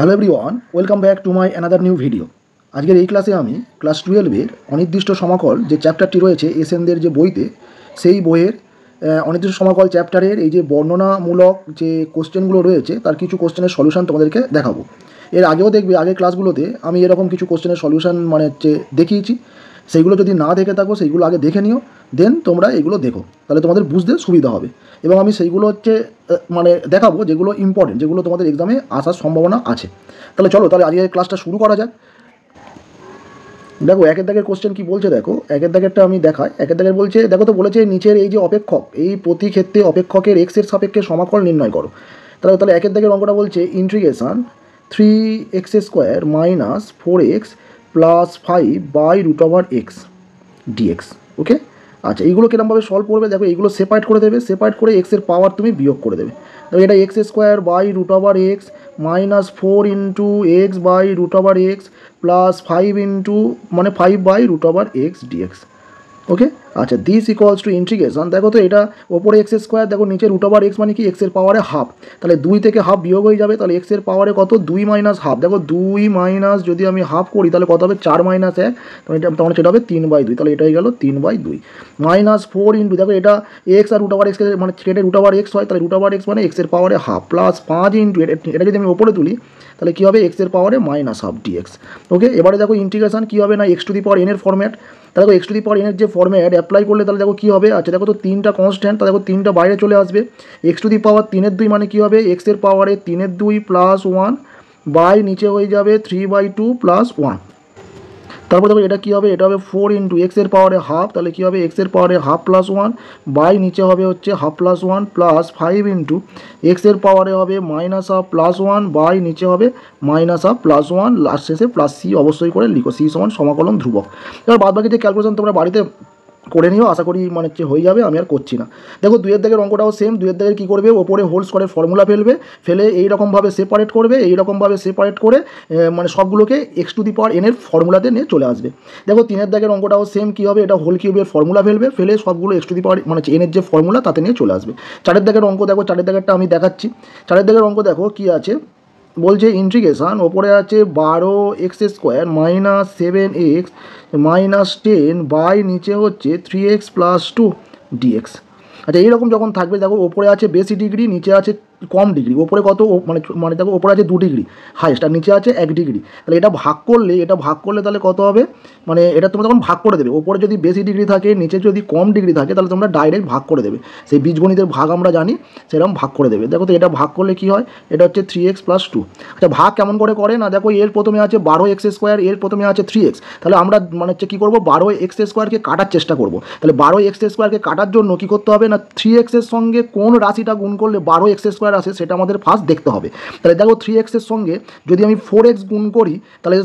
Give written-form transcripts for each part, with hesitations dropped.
Hello everyone, welcome back to my another new video. আজকের এই ক্লাসে আমি ক্লাস 12-এর অনির্দিষ্ট সমাকল যে চ্যাপ্টারটি রয়েছে এসএনদের যে বইতে, সেই বইয়ের অনির্দিষ্ট সমাকল চ্যাপ্টারের এই যে বর্ণনামূলক যে কোশ্চেনগুলো রয়েছে তার কিছু কোশ্চেনের সলিউশন তোমাদেরকে দেখাবো। এর আগেও দেখবে আগের ক্লাসগুলোতে আমি এরকম কিছু কোশ্চেনের সলিউশন দেখিয়েছি। সেইগুলো যদি না দেখে থাকো সেইগুলো আগে দেখে নিও, দেন তোমরা এগুলো দেখো, তাহলে তোমাদের বুঝতে সুবিধা হবে। এবং আমি সেইগুলো দেখাবো যেগুলো ইম্পর্টেন্ট, যেগুলো তোমাদের এক্সামে আসার সম্ভাবনা আছে। তাহলে আজকে ক্লাসটা শুরু করা যাক। দেখো একের দাগের কোশ্চেন কি বলছে, দেখো একের দাগেরটা আমি দেখাই। একের দাগের বলছে, দেখো তো বলেছে নিচের এই যে অপেক্ষক, এই প্রতি ক্ষেত্রে অপেক্ষকের এক্সের সাপেক্ষে সমাকল নির্ণয় করো। তাহলে একের দাগের অঙ্কটা বলছে integration 3x² minus 4x plus 5/√x dx। ওকে, আচ্ছা এইগুলো কিরমভাবে সলভ করবে, দেখো এইগুলো সেপারেট করে দেবে, সেপারেট করে এক্সের পাওয়ার তুমি বিয়োগ করে দেবে। দেখো এটা x² minus 4 into x/√x plus 5 into 5/√x dx। ওকে, আচ্ছা দিস ইকুয়ালস টু ইন্টিগ্রেশন, দেখো তো এটা ওপরে x², দেখো নিচে √x মানে কি এক্সের পাওয়ারে হাফ, তাহলে 2 থেকে হাফ বিয়োগ হয়ে যাবে, তাহলে এক্সের পাওয়ারে কত 2 মাইনাস হাফ। দেখো 2 মাইনাস যদি আমি হাফ করি তাহলে কত হবে 4 মাইনাস 1, তখন সেটা হবে 3/2, তাহলে এটা হয়ে গেল 3/2 মাইনাস 4 ইন্টু, দেখো এটা এক্স আর √x মানে সেটা √x হয়, তাহলে √x মানে এক্সের পাওয়ারে হাফ প্লাস 5 ইন্টু এটা যদি আমি ওপরে তুলি তাহলে কী হবে এক্সের পাওয়ারে মাইনাস হাফ dx। ওকে, এবারে দেখো ইন্টিগ্রেশন কী হবে না x⁴n এর ফর্ম্যাট, তাহলে দেখো x⁴n এর যে ফর্ম্যাট অ্যাপ্লাই করলে তাহলে দেখো কী হবে, আচ্ছা দেখো তো 3টা কনস্ট্যান্ট, তাহলে দেখো 3টা বাইরে চলে আসবে। x⁻3² মানে কী হবে এক্সের পাওয়ারে 3² প্লাস 1 বাই নিচে হয়ে যাবে 3/2 প্লাস 1। তারপর দেখো এটা কী হবে, এটা হবে 4 ইন্টু এক্সের পাওয়ারে হাফ, তাহলে কী হবে এক্সের পাওয়ারে হাফ প্লাস 1 বাই নিচে হবে হচ্ছে হাফ প্লাস 1 প্লাস 5 ইন্টু এক্সের পাওয়ারে হবে মাইনাস হাফ প্লাস 1 বাই নিচে হবে মাইনাস হাফ প্লাস 1, লাস্ট শেষে প্লাস সি অবশ্যই করে লিখো, সি সমান সমাকলন ধ্রুবক। এবার বাদ বাকি যে ক্যালকুলেশন তোমরা বাড়িতে করে নিও, আশা করি হয়ে যাবে, আমি আর করছি না। দেখো 2-এর দাগের অঙ্কটাও সেম, 2-এর দাগের কী করবে, ওপরে হোল স্কোয়ারের ফর্মুলা ফেলে এইরকমভাবে সেপারেট করবে, এইরকমভাবে সেপারেট করে সবগুলোকে x⁴n এর ফর্মুলাতে নিয়ে চলে আসবে। দেখো 3-এর দাগের অঙ্কটাও সেম, কী হবে এটা হোল কিউবের ফর্মুলা ফেলে সবগুলো n এর যে ফর্মুলা তাতে নিয়ে চলে আসবে। 4-এর দাগের অঙ্ক দেখো, 4-এর দাগেরটা আমি দেখাচ্ছি। 4-এর দাগের অঙ্ক দেখো কী আছে, বলছে ইন্টিগ্রেশন ওপরে আছে 12x² minus 7x minus 10 by নিচে হচ্ছে 3x প্লাস 2 dx। আচ্ছা এইরকম যখন থাকবে, দেখো ওপরে আছে বেশি ডিগ্রি, নিচে আছে কম ডিগ্রি, ওপরে কত দেখো ওপরে আছে 2 ডিগ্রি হাইয়েস্ট আর নিচে আছে 1 ডিগ্রি, তাহলে এটা ভাগ করলে তাহলে কত হবে, এটা তোমরা তখন ভাগ করে দেবে। ওপরে যদি বেশি ডিগ্রি থাকে, নিচে যদি কম ডিগ্রি থাকে, তাহলে তোমরা ডাইরেক্ট ভাগ করে দেবে, সেই বীজগণিতের ভাগ আমরা জানি সেরকম ভাগ করে দেবে। দেখো তো এটা ভাগ করলে কি হয়, এটা হচ্ছে 3x প্লাস 2। আচ্ছা ভাগ কেমন করে না, দেখো এর প্রথমে আছে 12x², এর প্রথমে আছে 3x, তাহলে আমরা কী করবো 12x² কাটার চেষ্টা করবো। তাহলে 12x² কাটার জন্য কী করতে হবে না, 3x এর সঙ্গে কোন রাশিটা গুণ করলে 12x² আসে সেটা আমাদের ফার্স্ট দেখতে হবে। তাহলে দেখো 3x এর সঙ্গে যদি আমি 4x গুণ করি তাহলে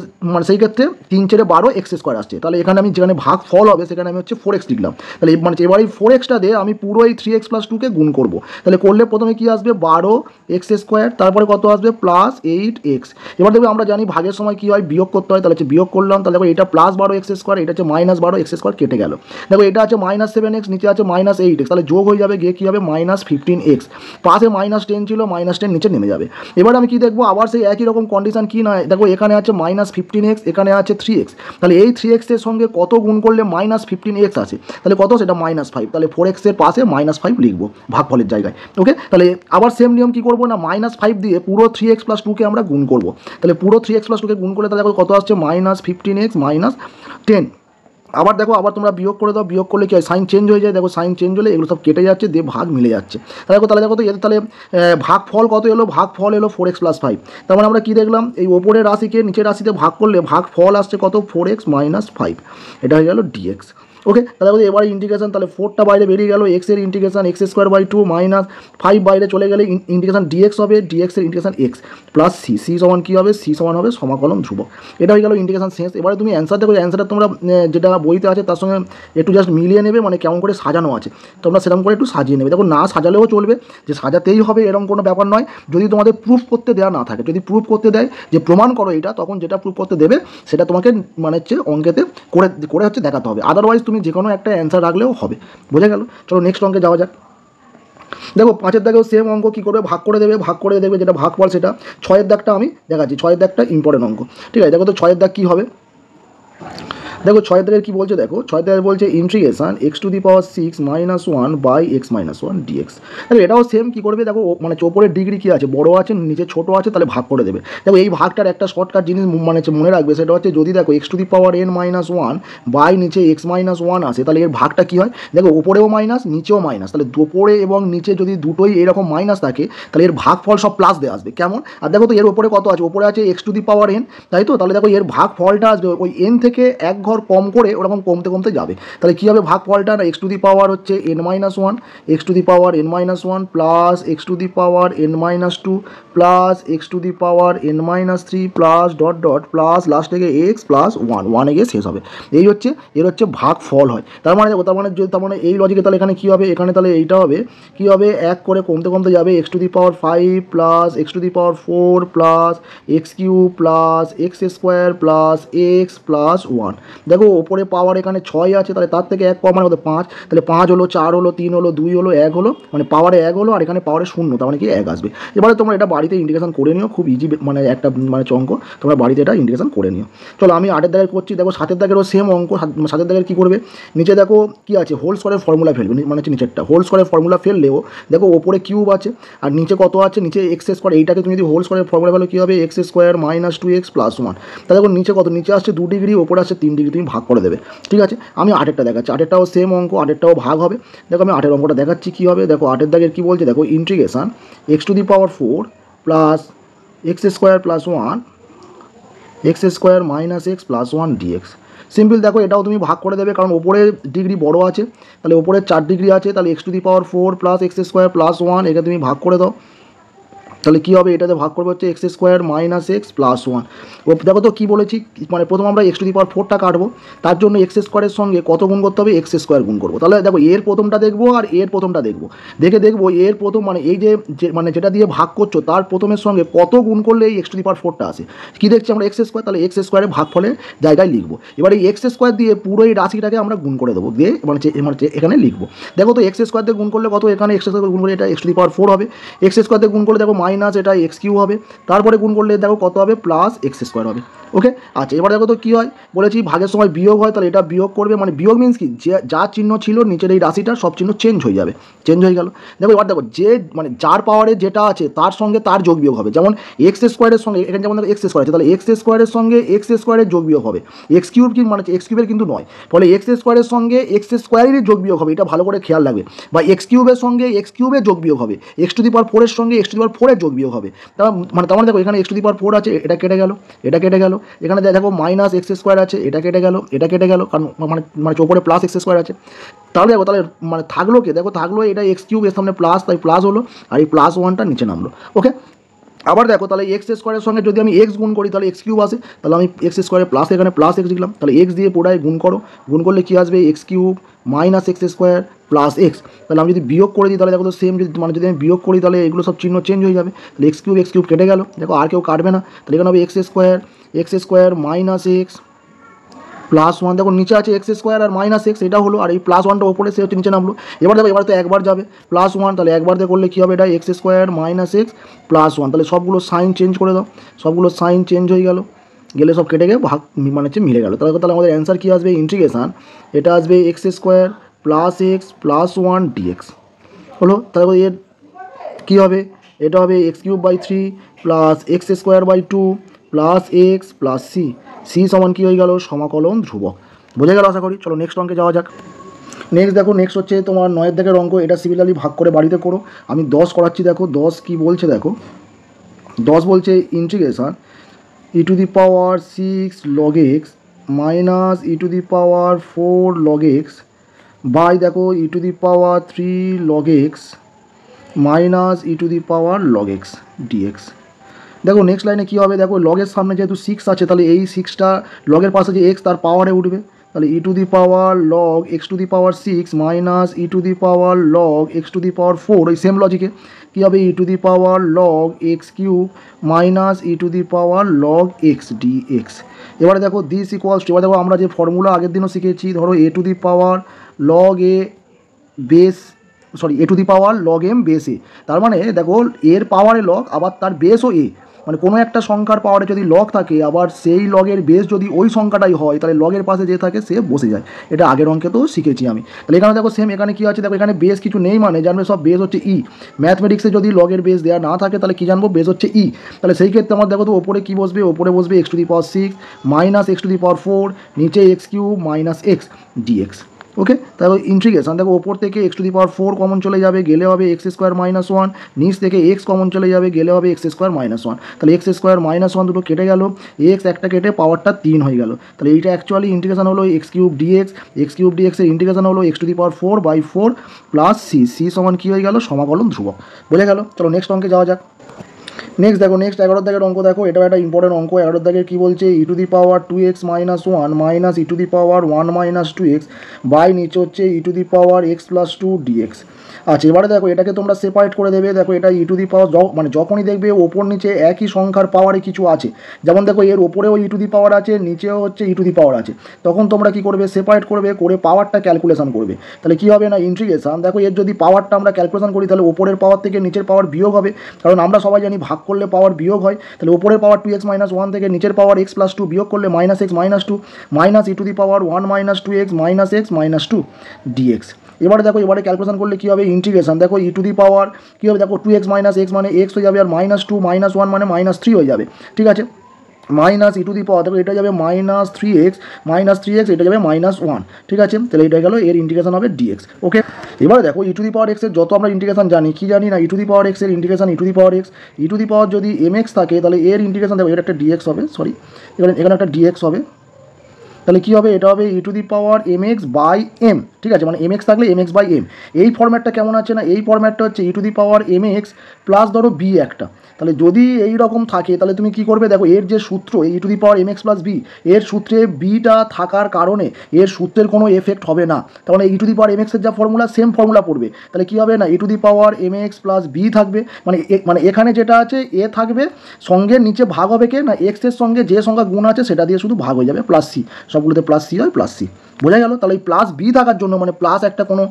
সেই ক্ষেত্রে 3×4 12x² আসছে, তাহলে এখানে আমি যেখানে ভাগ ফল হবে সেখানে আমি হচ্ছে 4x লিখলাম। তাহলে এবার এই 4xটা দিয়ে আমি পুরো এই 3x প্লাস 2কে গুণ করবো, তাহলে করলে প্রথমে কি আসবে 12x², তারপরে কত আসবে প্লাস 8x। এবার দেখবে আমরা জানি ভাগের সময় কি হয় বিয়োগ করতে হয়, তাহলে হচ্ছে বিয়োগ করলাম, তাহলে দেখো এটা প্লাস 12x², এটা হচ্ছে মাইনাস 12x² কেটে গেল। দেখো এটা আছে মাইনাস 7x, নিচে আছে মাইনাস 8x, তাহলে যোগ হয়ে যাবে গিয়ে কী হবে মাইনাস 15x, পাশে -10 ছিল, -10 নিচে নেমে যাবে। এবার আমি কি দেখবো, আবার সেই একই রকম কন্ডিশন কি নয়, দেখো এখানে আছে -15x, এখানে আছে 3x, তাহলে এই 3x এর সঙ্গে কত গুণ করলে -15x আছে, তাহলে কত সেটা -5, তাহলে 4x এর পাশে -5 লিখবো ভাগফলের জায়গায়। ওকে, তাহলে আবার সেম নিয়ম কি করবো না, -5 দিয়ে পুরো 3x প্লাস 2কে আমরা গুণ করবো, তাহলে পুরো 3x প্লাস 2কে গুণ করলে তাহলে কত আসছে -15x -10। আবার দেখো আবার তোমরা বিয়োগ করে দাও, বিয়োগ করলে কি হয় সাইন চেঞ্জ হয়ে যায়, দেখো সাইন চেঞ্জ হলে এগুলো সব কেটে যাচ্ছে, দিয়ে ভাগ মিলে যাচ্ছে। তাহলে দেখো তো এর তাহলে ভাগ ফল কত এলো, ভাগ ফল এলো 4x প্লাস 5। তার মানে আমরা কি দেখলাম, এই ওপরের রাশিকে নিচের রাশিতে ভাগ করলে ভাগ ফল আসছে কত 4x - 5, এটা হয়ে গেল dx। ওকে, তাহলে এবারে ইন্টিগ্রেশন, তাহলে 4টা বাইরে বেরিয়ে গেল, x এর ইন্টিগ্রেশন x² 2 -5 বাইরে চলে গেলে ইন্টিগ্রেশন dx হবে, dx এর ইন্টিগ্রেশন x প্লাস সি সমান কী হবে, সি সমান হবে সমাকলন ধ্রুবক। এটা হয়ে গেল ইন্টিগ্রেশন শেষ। এবারে তুমি অ্যান্সার দেখো, অ্যান্সারটা তোমরা যেটা বইতে আছে তার সঙ্গে একটু জাস্ট মিলিয়ে নেবে, কেমন করে সাজানো আছে তোমরা সেরকম করে একটু সাজিয়ে নেবে। দেখো না সাজালেও চলবে, যে সাজাতেই হবে এরকম কোনো ব্যাপার নয়, যদি তোমাদের প্রুফ করতে দেওয়া না থাকে। যদি প্রুফ করতে দেয় যে প্রমাণ করো এটা, তখন যেটা প্রুফ করতে দেবে সেটা তোমাকে অঙ্কেতে করে হচ্ছে দেখাতে হবে, আদারওয়াইজ তুমি যে কোনো একটা অ্যান্সার রাখলেও হবে। বোঝা গেল? চলো নেক্সট অঙ্কে যাওয়া যাক। দেখো 5-এর দাগেও সেম অঙ্ক কী করবে, ভাগ করে দেবে যেটা ভাগফল সেটা। 6-এর দাগটা আমি দেখাচ্ছি, 6-এর দাগটা ইম্পর্টেন্ট অঙ্ক, ঠিক আছে। দেখো তো 6-এর দাগ কী হবে, দেখো 6 দাগের কী বলছে, দেখো 6 দাগের বলছে integration x⁻6 - 1 by x-1 dx। দেখো এটাও সেম কী করবে, দেখো মানে ওপরের ডিগ্রি কী আছে, বড় আছে নিচে ছোটো আছে, তাহলে ভাগ করে দেবে। দেখো এই ভাগটার একটা শর্টকাট জিনিস মানে মনে রাখবে, সেটা হচ্ছে যদি দেখো x⁻n-1 বাই নিচে x-1 আসে, তাহলে এর ভাগটা কী হয়, দেখো ওপরেও মাইনাস নিচেও মাইনাস, তাহলে ওপরে এবং নিচে যদি দুটোই এরকম মাইনাস থাকে, তাহলে এর ভাগফল সব প্লাস দিয়ে আসবে। কেমন, আর দেখো তো এর ওপরে কত আছে, ওপরে আছে x⁻n, তাই তো, তাহলে দেখো এর ভাগফলটা আসবে ওই n থেকে এক ঘর কম করে ওরকম কমতে কমতে যাবে। তাহলে কী হবে ভাগফলটা, না x⁻n হচ্ছে n-1, x⁻n-1 plus x⁻n-2 plus x⁻n-3 plus dot dot plus last থেকে x প্লাস 1 গিয়ে শেষ হবে। এই হচ্ছে এর হচ্ছে ভাগফল হয়। তার মানে দেখো তার মানে এই লজিকে তাহলে এখানে কী হবে, এখানে তাহলে এইটা হবে কী হবে, এক করে কমতে কমতে যাবে x⁵ plus x⁴ plus x³ plus x² plus x plus 1। দেখো ওপরে পাওয়ার এখানে 6 আছে, তাহলে তার থেকে এক কমানো হতো 5, তাহলে 5 হলো, 4 হলো, 3 হলো, 2 হলো, 1 হলো, মানে পাওয়ারে 1 হলো, আর এখানে পাওয়ারে 0, তার মানে কি 1 আসবে। এবারে তোমরা এটা বাড়িতে ইন্টিগ্রেশন করে নিও, খুব ইজি মানে একটা মানে অঙ্ক, তোমরা বাড়িতে এটা ইন্টিগ্রেশন করে নিও। চলো আমি 8-এর দাগের করছি, দেখো 7-এর দাগেরও সেম অঙ্ক। 7-এর দাগের কী করবে, নিচে দেখো কী আছে, হোল স্কোয়ারের ফর্মুলা ফেলবে, মানে হচ্ছে নিচেরটা হোল স্কোয়ারের ফর্মুলা ফেললেও দেখো ওপরে কিউব আছে আর নিচে কত আছে, নিচে x², এইটাকে তুমি যদি হোল স্কোয়ারের ফর্মুলা ফেলো কী হবে, x² - 2x + 1। তাহলে দেখো নিচে কত, নিচে আসছে 2 ডিগ্রি, ওপরে আসছে 3 ডিগ্রি, তুমি ভাগ করে দেবে, ঠিক আছে। আমি 8-এরটা দেখাচ্ছি, 8-এরটাও সেম অঙ্ক, 8-এরটাও ভাগ হবে। দেখো আমি 8-এর অঙ্কটা দেখাচ্ছি কী হবে, দেখো 8-এর দাগের কী বলছে, দেখো integration x⁴ plus x² + 1 x² - x + 1 dx। Simple, দেখো এটাও তুমি ভাগ করে দেবে, কারণ ওপরে ডিগ্রি বড় আছে, তাহলে ওপরে 4 ডিগ্রি আছে, তাহলে x⁴ প্লাস x² + 1 এটা তুমি ভাগ করে দাও, তাহলে কী হবে, এটাতে ভাগ করবে হচ্ছে x² - x + 1। ও দেখো তো কী বলেছি, মানে প্রথম আমরা x⁴ কাটবো, তার জন্য x² সঙ্গে কত গুণ করতে হবে, x² গুণ করবো। তাহলে দেখো এর প্রথমটা দেখবো আর এর প্রথমটা দেখবো, দেখবো এর প্রথম মানে এই যে মানে যেটা দিয়ে ভাগ করছো তার প্রথমের সঙ্গে কত গুণ করলে এই x⁴ আসে। কী দেখছি আমরা x², তাহলে x² ভাগফলের জায়গায় লিখবো। এবার এই x² দিয়ে পুরো এই রাশিটাকে আমরা গুণ করে দেবো, দিয়ে মানে এখানে লিখবো। দেখো তো x² দিয়ে গুণ করলে কত, এখানে x² গুণ করলে এটা x⁴ হবে, x² দিয়ে গুণ করলে দেখো মাইনাস এটা x³ হবে, তারপরে গুণ করলে দেখো কত হবে, প্লাস x² হবে। ওকে, আচ্ছা এবার দেখো তো কী হয়, বলেছি ভাগের সময় বিয়োগ হয়, তাহলে এটা বিয়োগ করবে, মানে বিয়োগ মিন্স কি, যে যা চিহ্ন ছিল নিচের এই রাশিটার সব চিহ্ন চেঞ্জ হয়ে যাবে, চেঞ্জ হয়ে গেল। দেখো এবার দেখো যে মানে যার পাওয়ারে যেটা আছে তার সঙ্গে তার যোগ বিয়োগ হবে, যেমন x² সঙ্গে এখানে যেমন দেখো x² আছে, তাহলে x² সঙ্গে x² যোগ বিয়োগ হবে, x³ কি মানে x³ কিন্তু নয়, ফলে x² সঙ্গে x² যোগ বিয়োগ হবে, এটা ভালো করে খেয়াল রাখবে। বা x³ সঙ্গে x³ যোগ বিয়োগ হবে, x⁴ সঙ্গে x⁴ যোগ বিয়োগ হবে। তার মানে দেখো এখানে x⁴ আছে, এটা কেটে গেল, এটা কেটে গেল, এখানে দেখো মাইনাস x² আছে, এটা কেটে গেল, এটা কেটে গেল, কারণ মানে ওপরে প্লাস x² আছে। তাহলে দেখো তাহলে মানে থাকলো কি, দেখো থাকলো এটা x³ এর সামনে প্লাস, তাই প্লাস হলো, আর এই +1টা নিচে নামলো। ওকে, আবার দেখো তাহলে x² সঙ্গে যদি আমি x গুণ করি তাহলে x³ আসে, তাহলে আমি x² প্লাস এখানে প্লাস x লিখলাম, তাহলে x দিয়ে পুরাই গুণ করো, গুণ করলে কী আসবে, x³ - x² প্লাস x। তাহলে আমি যদি বিয়োগ করে দিই তাহলে দেখো তো সেম, যদি আমি বিয়োগ করি তাহলে এগুলো সব চিহ্ন চেঞ্জ হয়ে যাবে, তাহলে x³ কেটে গেল, দেখো আর কেউ কাটবে না, তাহলে এখানে হবে x² - x প্লাস 1, দেখো নিচে আছে x² আর -x, এটা হলো, আর এই +1টা ওপরে সে হচ্ছে নিচে নামলো। এবার দেখো এবার তো একবার যাবে +1, তাহলে একবার দিয়ে করলে কী হবে, এটা x² - x প্লাস 1, তাহলে সবগুলো সাইন চেঞ্জ করে দাও, সবগুলো সাইন চেঞ্জ হয়ে গেল, গেলে সব কেটে গিয়ে ভাগ মানে হচ্ছে মিলে গেল। তাহলে আমাদের অ্যান্সার কী আসবে, ইন্টিগ্রেশন এটা আসবে x² + x প্লাস 1 dx হলো। তাহলে এর কী হবে, এটা হবে x³/3 plus x²/2 plus x plus c সমান কী হয়ে গেল, সমাকলন ধ্রুবক। বোঝা গেল আশা করি। চলো নেক্সট অঙ্কে যাওয়া যাক। নেক্সট দেখো, নেক্সট হচ্ছে তোমার 9-এর দাগের অঙ্ক, এটা সিমিলারলি ভাগ করে বাড়িতে করো। আমি 10 করাচ্ছি, দেখো 10 কী বলছে, দেখো 10 বলছে integration e⁻6 log x minus e⁻4 log x by দেখো e⁻3 log x মাইনাস e⁻log x dx। দেখো নেক্সট লাইনে কী হবে, দেখো লগের সামনে যেহেতু 6 আছে, তাহলে এই 6টা লগের পাশে যে x তার পাওয়ারে উঠবে, তাহলে e⁻log x⁻6 minus e⁻log x⁻4, ওই সেম লজিকে কী হবে, e⁻log x³ minus e⁻log x dx। এবারে দেখো দিস ইকুয়ালস টু, এবার দেখো আমরা যে ফর্মুলা আগের দিনও শিখেছি, ধরো a⁻log a base sorry a to the power log m base a. তার মানে দেখো এর পাওয়ারে লগ আবার তার বেসও এ, মানে কোনো একটা সংখ্যার পাওয়ারে যদি লগ থাকে আবার সেই লগের বেস যদি ওই সংখ্যাটাই হয় তাহলে লগের পাশে যে থাকে সে বসে যায়। এটা আগের অঙ্কে তো শিখেছি আমি। তাহলে এখানে দেখো সেম, এখানে কী আছে দেখো, এখানে বেস কিছু নেই মানে জানবে সব বেস হচ্ছে ই। ম্যাথমেটিক্সে যদি লগের বেস দেওয়া না থাকে তাহলে কী জানবো, বেস হচ্ছে ই। তাহলে সেই ক্ষেত্রে আমার দেখো তো ওপরে কী বসবে, ওপরে বসবে x to the power 6 minus x to the power 4, নিচে x cube minus x dx. Okay, তাহলে ইন্টিগ্রেশন দেখো ওপর থেকে x to the power 4 common চলে যাবে, গেলে হবে এক্স স্কোয়ার মাইনাস 1, নিচ থেকে এক্স কমন চলে যাবে, গেলে হবে এক্স স্কোয়ার মাইনাস 1। তাহলে এক্স স্কোয়ার মাইনাস 1 দুটো কেটে গেল, এক্স একটা কেটে পাওয়ারটা 3 হয়ে গেল। তাহলে এইটা অ্যাকচুয়ালি ইন্টিগ্রেশন হলো x cube dx, x cube ডিএক্সের ইন্টিগ্রেশন হলো x to the power 4/4 plus c, c সমান কী হয়ে গেল, সমাকলন ধ্রুবক। বোঝা গেল? চলো নেক্সট অঙ্কে যাওয়া যাক। নেক্সট দেখো, নেক্সট 11 দাগের অঙ্ক দেখো, এটাও একটা ইম্পর্টেন্ট অঙ্ক। 11 দাগের কী বলছে, e to the power 2x minus 1 minus e to the power 1 minus 2x by নিচে হচ্ছে e to the power x plus 2 dx. আচ্ছা, এবারে দেখো এটাকে তোমরা সেপারেট করে দেবে। দেখো এটা ই টু দি পাওয়ার মানে যখনই দেখবে ওপর নিচে একই সংখ্যার পাওয়ারে কিছু আছে, যেমন দেখো এর ওপরেও ই টু দি পাওয়ার আছে, নিচেও হচ্ছে ই টু দি পাওয়ার আছে, তখন তোমরা কী করবে, সেপারেট করবে, করে পাওয়ারটা ক্যালকুলেশন করবে। তাহলে কী হবে না, ইন্টিগ্রেশন দেখো এর যদি পাওয়ারটা আমরা ক্যালকুলেশন করি তাহলে ওপরের পাওয়ার থেকে নিচের পাওয়ার বিয়োগ হবে, কারণ আমরা সবাই জানি ভাগ করলে পাওয়ার বিয়োগ হয়। তাহলে ওপরের পাওয়ার 2x মাইনাস 1 থেকে নিচের পাওয়ার x প্লাস 2 বিয়োগ করলে minus x minus 2 minus e to the power 1 minus 2x minus x minus 2 dx. এবারে দেখো এবারে ক্যালকুলেশন করলে কী হবে, ইন্টিগ্রেশন দেখো ই টু দি পাওয়ার কী হবে, দেখো 2x মাইনাস x মানে x হয়ে যাবে, আর মাইনাস 2 মাইনাস 1 মানে মাইনাস 3 হয়ে যাবে। ঠিক আছে, minus e to the power দেখো এটা যাবে মাইনাস 3x মাইনাস 3x, এটা যাবে মাইনাস 1। ঠিক আছে, তাহলে এটা গেল এর ইন্টিগ্রেশন হবে ডিএক্স। ওকে, এবারে দেখো ই টু দি পাওয়ার এক্সের যত আমরা ইন্টিগ্রেশন জানি, কি জানি না, ই টু দি পাওয়ার এক্সের integration e to the power x, e to the power যদি mx থাকে তাহলে এর ইন্টিগ্রেশন দেখো এটা একটা ডিএক্স হবে, সরি এখানে একটা ডিএক্স হবে। তাহলে কী হবে, এটা হবে e to the power mx by m. ঠিক আছে, মানে mx থাকলে mx বাই এম। এই ফর্ম্যাটটা কেমন আছে না, এই ফর্ম্যাটটা হচ্ছে e to the power mx plus ধরো বি একটা। তাহলে যদি এই রকম থাকে তাহলে তুমি কী করবে, দেখো এর যে সূত্র e to the power mx plus b, এর সূত্রে বিটা থাকার কারণে এর সূত্রের কোনো এফেক্ট হবে না। তাহলে ই টু দি পাওয়ার mx এর যা ফর্মুলা সেম ফর্মুলা পড়বে। তাহলে কী হবে না, e to the power mx plus b থাকবে, মানে এখানে যেটা আছে এ থাকবে, সঙ্গে নিচে ভাগ হবে কে না, এক্সের সঙ্গে যে সংখ্যা গুণ আছে সেটা দিয়ে শুধু ভাগ হয়ে যাবে, প্লাস সি, সবগুলোতে প্লাস সি হয়, প্লাস সি। বোঝা গেল? তাহলে এই প্লাস বি থাকার জন্য, মানে প্লাস একটা কোনো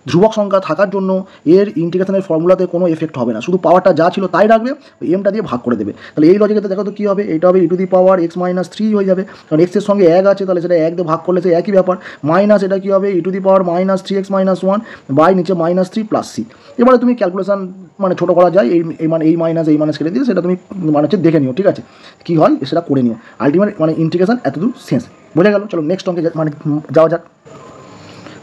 ধ্রুবক সংখ্যা থাকার জন্য এর ইন্টিগ্রেশনের ফর্মুলাতে কোনো এফেক্ট হবে না, শুধু পাওয়ারটা যা ছিল তাই রাখবে, এমটা দিয়ে ভাগ করে দেবে। তাহলে এই লজিকেতে দেখো তো কী হবে, এটা হবে e to the power x minus 3 হয়ে যাবে, কারণ এক্সের সঙ্গে এক আছে, তাহলে সেটা এক দিয়ে ভাগ করলে সে একই ব্যাপার, মাইনাস এটা কী হবে e to the power minus 3x minus 1 by নিচে মাইনাস 3 প্লাস সি। এবারে তুমি ক্যালকুলেশন মানে ছোটো করা যায়, এই মানে এই মাইনাস কেটে দিয়ে সেটা তুমি মানে হচ্ছে দেখে নিও। ঠিক আছে, কী হয় সেটা করে নিও, আলটিমেট মানে ইন্টিগ্রেশন এতদূর শেষ। বোঝা গেল? চলো নেক্সট অঙ্কে মানে যাওয়া যাক।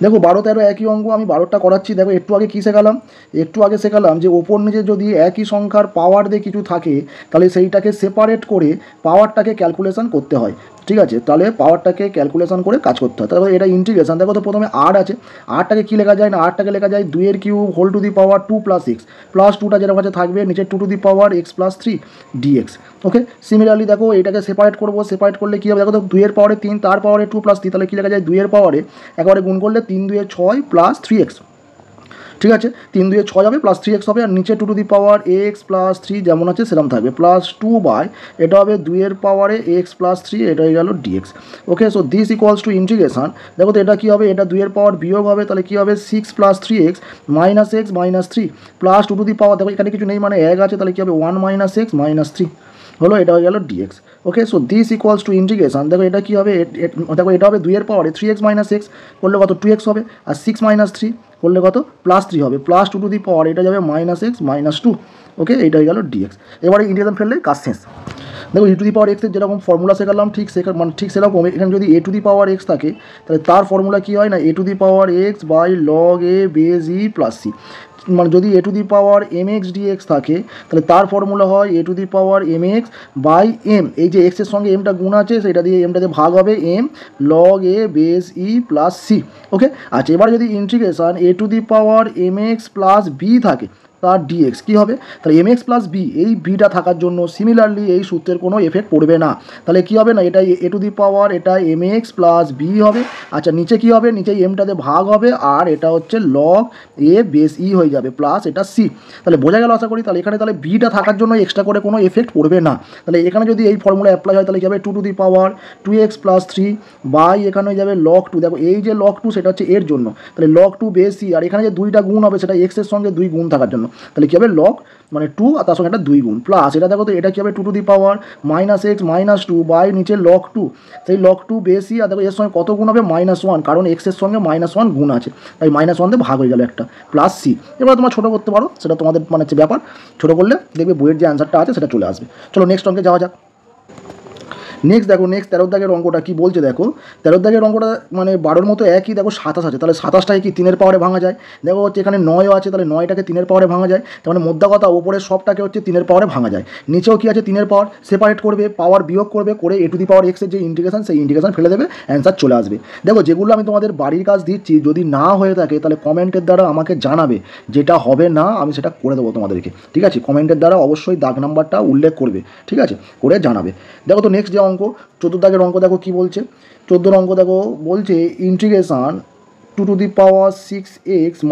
দেখো 12, 13 একই অঙ্ক, আমি 12টা করাচ্ছি। দেখো একটু আগে কী শেখালাম, একটু আগে শেখালাম যে ওপর নিচে যদি একই সংখ্যার পাওয়ার দিয়ে কিছু থাকে তাহলে সেইটাকে সেপারেট করে পাওয়ারটাকে ক্যালকুলেশন করতে হয়। ঠিক আছে, তাহলে পাওয়ারটাকে ক্যালকুলেশন করে কাজ করতে হয়। তারপরে এটা ইন্টিগ্রেশন দেখো তো প্রথমে আর আছে, আরটাকে কী লেখা যায় না, আরটাকে লেখা যায় 2 এর cube whole to the power 2 plus x, plus 2টা যেরকম কাছে থাকবে নিচে 2 to the power x plus 3 dx. Okay, similarly দেখো এটাকে সেপারেট করবো, সেপারেট করলে কী হবে, দেখো তো 2 এর পাওয়ারে 3, তার পাওয়ারে 2 প্লাস 3, তাহলে কী লেখা যায় 2 এর পাওয়ারে একবারে গুণ করলে 3 2 6 প্লাস 3x। ঠিক আছে, 3 2 6 হবে, প্লাস 3x হবে, আর নিচে 2 to the power x plus 3 যেমন আছে সেরকম থাকবে, প্লাস 2 বাই এটা হবে 2 এর পাওয়ারে এক্স প্লাস 3, এটা হয়ে গেল dx. Okay, so this equals to integration. দেখো তো এটা কী হবে, এটা 2 এর পাওয়ার বিয়োগ হবে, তাহলে কী হবে 6 plus 3x minus x minus 3 plus 2 to the power, দেখো এখানে কিছু নেই মানে এক আছে, তাহলে কী হবে 1 মাইনাস এক্স মাইনাস 3 হলো, এটা হয়ে গেল dx. Okay, so this equals to integration. দেখো এটা কী হবে, দেখো এটা হবে 2 এর পাওয়ারে 3x মাইনাস এক্স করলে কত 2x হবে, আর 6 মাইনাস 3 করলে কত প্লাস 3 হবে, প্লাস 2 টু দি পাওয়ার এটা যাবে মাইনাস এক্স মাইনাস 2। ওকে, এইটা হয়ে গেল ডিএক্স। এবারে ইন্টিগ্রেশন ফেললে কাজ শেষ। দেখো ই টু দি পাওয়ার এক্সের যেরকম ফর্মুলা শেখালাম ঠিক সেরকম এখানে যদি a to the power x থাকে তাহলে তার ফর্মুলা কী হয় না, a to the power x by log a base e plus c. মানে যদি a to the power m x dx থাকে তাহলে তার ফর্মুলা হয় a to the power m x by m, এই যে এক্সের সঙ্গে এমটা গুণ আছে সেটা দিয়ে এমটা দিয়ে ভাগ হবে m log a base e plus C. Okay, আচ্ছা এবার যদি integration a to the power m x plus b থাকে তার ডিএক্স কী হবে, তাহলে এম এক্স প্লাস বি, এই বিটা থাকার জন্য সিমিলারলি এই সূত্রের কোনো এফেক্ট পড়বে না। তাহলে কী হবে না, এটা এ টু দি পাওয়ার এটা এম এক্স প্লাস বি হবে। আচ্ছা নিচে কী হবে, নিচে এমটাতে ভাগ হবে আর এটা হচ্ছে লগ এ বেস ই হয়ে যাবে প্লাস এটা সি। তাহলে বোঝা গেল আশা করি। তাহলে এখানে তাহলে বিটা থাকার জন্য এক্সট্রা করে কোনো এফেক্ট পড়বে না। তাহলে এখানে যদি এই ফর্মুলা অ্যাপ্লাই হয় তাহলে কী হবে, two to the power 2x plus 3 by এখানে হয়ে যাবে লগ 2। দেখো এই যে লগ 2 সেটা হচ্ছে এর জন্য, তাহলে লগ 2 বেশি, আর এখানে যে দুইটা গুণ হবে সেটা এক্সের সঙ্গে 2 গুণ থাকার জন্য। তাহলে কী হবে লগ মানে 2 আর তার সঙ্গে একটা 2 গুণ প্লাস এটা দেখো তো এটা কী হবে, two to the power -x -2 by নিচে লগ 2, সেই লগ 2 বেশি, আর দেখো এর সঙ্গে কত গুণ হবে -1, কারণ এক্সের সঙ্গে -1 গুণ আছে, তাই -1 দিয়ে ভাগ হয়ে গেল একটা প্লাস সি। এবার তোমরা ছোটো করতে পারো, সেটা তোমাদের মানে হচ্ছে ব্যাপার, ছোটো করলে দেখবে বইয়ের যে অ্যান্সারটা আছে সেটা চলে আসবে। চলো নেক্সট অঙ্কে যাওয়া যাক। নেক্সট দেখো, নেক্সট 13 দাগের অঙ্কটা কী বলছে দেখো, 13 দাগের অঙ্কটা মানে 12-র মতো একই, দেখো 27 আছে, তাহলে 27টাকে কি 3-এর পাওয়ারে ভাঙা যায়। দেখো হচ্ছে এখানে 9ও আছে, তাহলে 9টাকে 3-এর পাওয়ারে ভাঙা যায়, তার মানে মোদ্দা কথা ওপরের সবটাকে হচ্ছে 3-এর পাওয়ারে ভাঙা যায়। নিচেও কি আছে 3-এর পাওয়ার, সেপারেট করবে, পাওয়ার বিয়োগ করবে, করে এ টু দি পাওয়ার এক্সের যে ইন্টিগ্রেশন সেই ইন্টিগ্রেশন ফেলে দেবে, অ্যান্সার চলে আসবে। দেখো যেগুলো আমি তোমাদের বাড়ির কাজ দিচ্ছি যদি না হয়ে থাকে তাহলে কমেন্টের দ্বারা আমাকে জানাবে, যেটা হবে না আমি সেটা করে দেবো তোমাদেরকে, ঠিক আছে। কমেন্টের দ্বারা অবশ্যই দাগ নাম্বারটা উল্লেখ করবে, ঠিক আছে, করে জানাবে। দেখো তো নেক্সট যে অঙ্ক 14 দাগের অঙ্ক দেখো কী বলছে। 14 অঙ্ক দেখো বলছে integration 2 to the power 6x -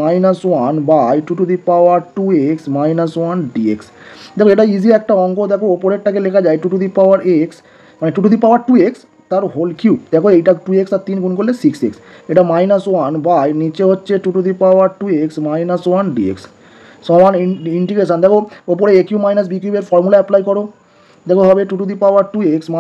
1 by 2 to the power 2x - 1 dx। দেখো এটা ইজি একটা অঙ্ক। দেখো ওপরেরটাকে লেখা যায় 2 টু দি পাওয়ার x মানে 2 টু দি পাওয়ার 2x তার হোল কিউব। দেখো এইটা 2x আর 3 গুণ করলে 6x, এটা -1 বাই নিচে হচ্ছে 2 to the power 2x - 1 dx সমান ইন্টিগ্রেশন। দেখো ওপরে a কিউ মাইনাস বি কিউবের ফর্মুলা অ্যাপ্লাই করো। দেখো হবে 2 টু দি পাওয়ার 2x -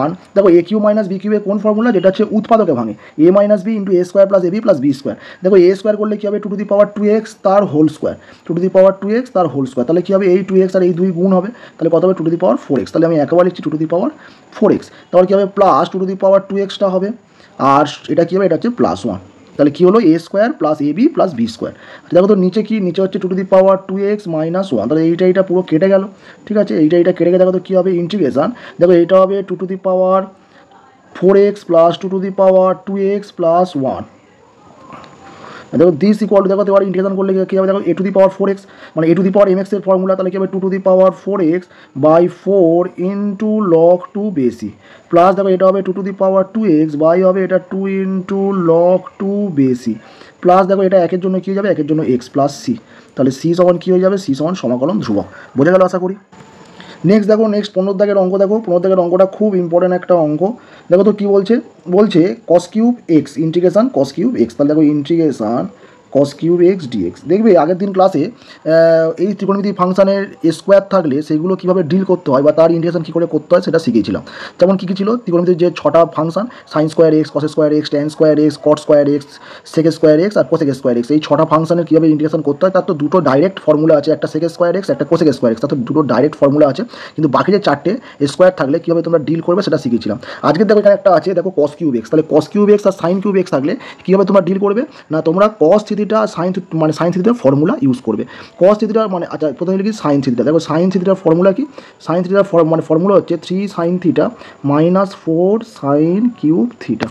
1, দেখো এ কিউ মাইনাস বি কিউবের কোন ফর্মুলা, যেটা হচ্ছে উৎপাদকে ভাঙে, a minus b into a square plus ab plus b square. দেখো এ স্কোয়ার করলে কী হবে, 2 টু দি পাওয়ার 2x তার whole square, 2 to the power 2x তার হোল স্কোয়ার। তাহলে কী হবে, এই 2x আর এই 2 গুণ হবে, তাহলে কত হবে 2 টু দি পাওয়ার 4x। তাহলে আমি একবার লিখছি 2 টু দি পাওয়ার 4x। তারপর কী হবে প্লাস 2 টু দি পাওয়ার 2xটা হবে, আর এটা কী হবে, এটা হচ্ছে +1। তাহলে কী হলো, a square plus ab plus b square. দেখো তো নিচে কি, নিচে হচ্ছে 2 টু দি পাওয়ার 2x - 1, তাহলে এইটা পুরো কেটে গেল, ঠিক আছে। এইটা কেটে গেলে দেখো তো কী হবে ইন্টিগ্রেশন, দেখো এইটা হবে 2 to the power 4x plus 2 to the power 2x plus 1। দেখো দিস ইকুয়াল টু, দেখো এবার ইন্টিগ্রেশন করলে কী হবে, দেখো এ টু দি পাওয়ার 4x মানে a to the power mx এর ফর্মুলা, তাহলে কী হবে 2 to the power 4x by 4 into log 2 base e plus দেখো এটা হবে 2 to the power 2x by হবে এটা 2 ইন্টু লগ 2 বেসি প্লাস দেখো এটা একের জন্য কী হয়ে যাবে, একের জন্য x প্লাস সি। তাহলে সি সমান কী হয়ে যাবে, সি সমান সমাকলন ধ্রুবক। বোঝা গেল আশা করি। নেক্সট দেখো, নেক্সট 15 দাগের অঙ্ক দেখো। 15 দাগের অঙ্কটা খুব ইম্পর্টেন্ট একটা অঙ্ক। দেখো তো কী বলছে, বলছে cos cube x integration cos cube x. তাহলে দেখো integration cos cube x dx. দেখবে আগের দিন ক্লাসে এই ত্রিকোণমিতিক ফাংশানের স্কোয়ার থাকলে সেগুলো কীভাবে ডিল করতে হয় বা তার ইন্টিগ্রেশন কী করে করতে হয় সেটা শিখিয়েছিলাম। যেমন কী কী ছিল, ত্রিকোণমিতির যে 6টা ফাংশন, sine square x, cos square x, tan square x, cot square x, sec square x আর কোসেক স্কোয়ার এক্স, এই 6টা ফাংশনের কীভাবে ইন্টিগ্রেশন করতে হয় তার তো দুটো ডাইরেক্ট ফর্মুলা আছে, একটা সেক স্কোয়ার এক্স, একটা কোসেক স্কোয়ার এক্স, তার তো দুটো ডাইরেক্ট ফর্মুলা আছে। কিন্তু বাকি যে 4টে স্কোয়ার থাকলে কীভাবে তোমরা ডিল করবে সেটা শিখিয়েছিলাম। আজকে দেখো এখানে একটা আছে, দেখো কস কিউব এক্স। তাহলে কস কিউব এক্স আর সাইন কিউব এক্স থাকলে কীভাবে তোমরা ডিল করবে না, তোমরা কস থিটা সাইন মানে সাইন থিটার ফর্মুলা ইউজ করবে। কস থিটা মানে আচ্ছা প্রথমে লিখি সাইন থিটা। দেখো সাইন থিটার ফর্মুলা কি, সাইন থিটার মানে ফর্মুলা হচ্ছে 3 sine theta minus 4 sine cube theta.